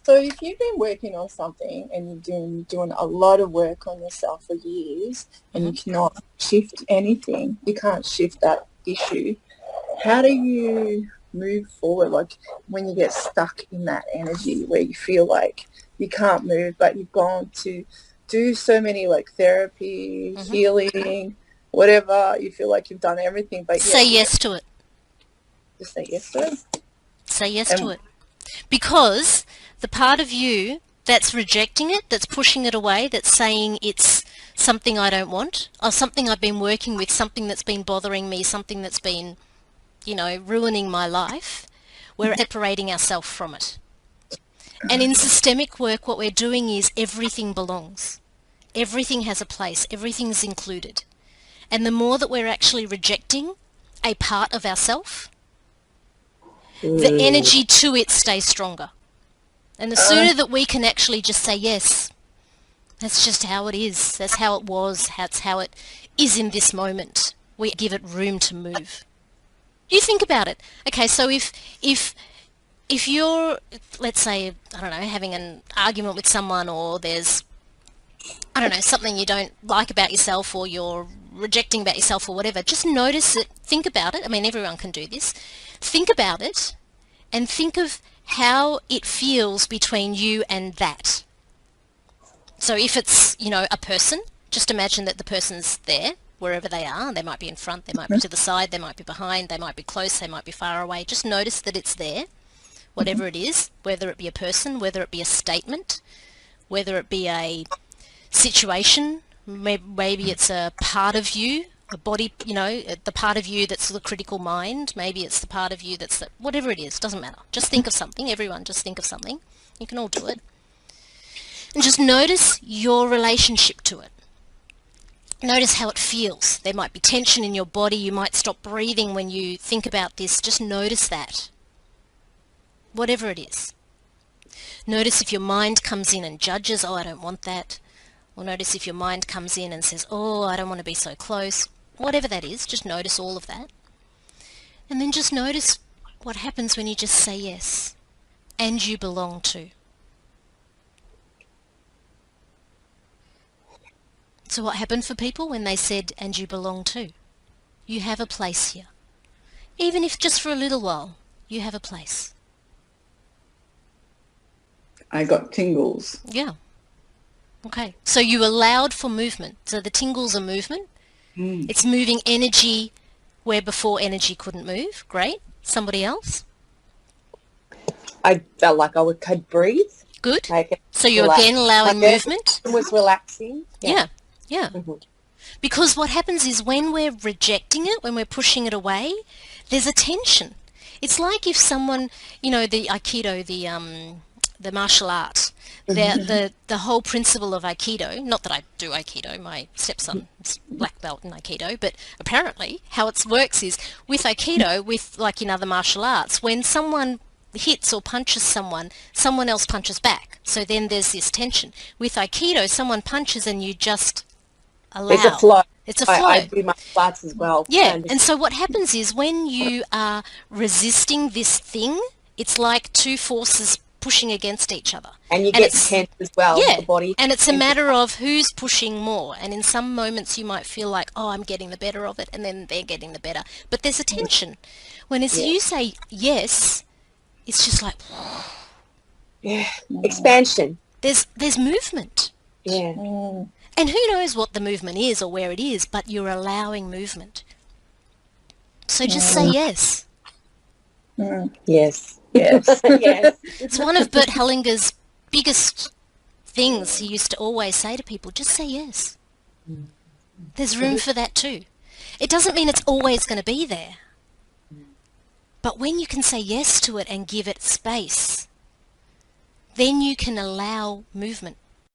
So if you've been working on something and you're doing a lot of work on yourself for years and you cannot shift anything, you can't shift that issue, how do you move forward? Like when you get stuck in that energy where you feel like you can't move, but you've gone to do so many like therapy, healing, whatever, you feel like you've done everything, but say yes to it. Just say yes to it. Say yes to it. Because the part of you that's rejecting it, that's pushing it away, that's saying it's something I don't want, or something I've been working with, something that's been bothering me, something that's been, ruining my life, we're separating ourselves from it. And in systemic work, what we're doing is everything belongs. Everything has a place. Everything's included. And the more that we're actually rejecting a part of ourself, the energy to it stays stronger. And the sooner that we can actually just say, yes, that's just how it is. That's how it was. That's how it is in this moment. We give it room to move. You think about it. Okay, so if you're, let's say, I don't know, having an argument with someone, or there's, I don't know, something you don't like about yourself, or you're rejecting about yourself, or whatever, just notice it, think about it. I mean, everyone can do this. Think about it and think of how it feels between you and that. So if it's, a person, just imagine that the person's there, wherever they are. They might be in front, they might be to the side, they might be behind, they might be close, they might be far away. Just notice that it's there, whatever it is, whether it be a person, whether it be a statement, whether it be a situation, maybe it's a part of you, a body, the part of you that's the critical mind, maybe it's the part of you that's whatever it is, doesn't matter. Just think of something, everyone just think of something. You can all do it. And just notice your relationship to it. Notice how it feels. There might be tension in your body. You might stop breathing when you think about this. Just notice that. Whatever it is. Notice if your mind comes in and judges, oh, I don't want that. Or notice if your mind comes in and says, oh, I don't want to be so close. Whatever that is, just notice all of that. And then just notice what happens when you just say yes. And you belong to. So what happened for people when they said, and you belong to? You have a place here. Even if just for a little while, you have a place. I got tingles. Yeah. Okay. So you allowed for movement. So the tingles are movement. It's moving energy where before energy couldn't move. Great. Somebody else? I felt like I could breathe. Good. So you're again allowing movement. It was relaxing. Yeah. Because what happens is when we're rejecting it, when we're pushing it away, there's a tension. It's like if someone, the Aikido, the martial art, the whole principle of Aikido, not that I do Aikido, my stepson's black belt in Aikido, but apparently how it works is with Aikido, with like in other martial arts, when someone hits or punches someone, someone else punches back. So then there's this tension. With Aikido, someone punches and you just allow. It's a flow. It's a flow. I do my class as well. Yeah, and so what happens is when you are resisting this thing, it's like two forces pushing against each other. And you get tense as well. Yeah, the body. And it's a matter of who's pushing more. And in some moments you might feel like, oh, I'm getting the better of it, and then they're getting the better. But there's a tension. When it's you say yes, it's just like... expansion. There's movement. Yeah. And who knows what the movement is or where it is, but you're allowing movement. So just say yes. Yes. Yes. Yes. It's one of Bert Hellinger's biggest things he used to always say to people, just say yes. There's room for that too. It doesn't mean it's always going to be there. But when you can say yes to it and give it space, then you can allow movement.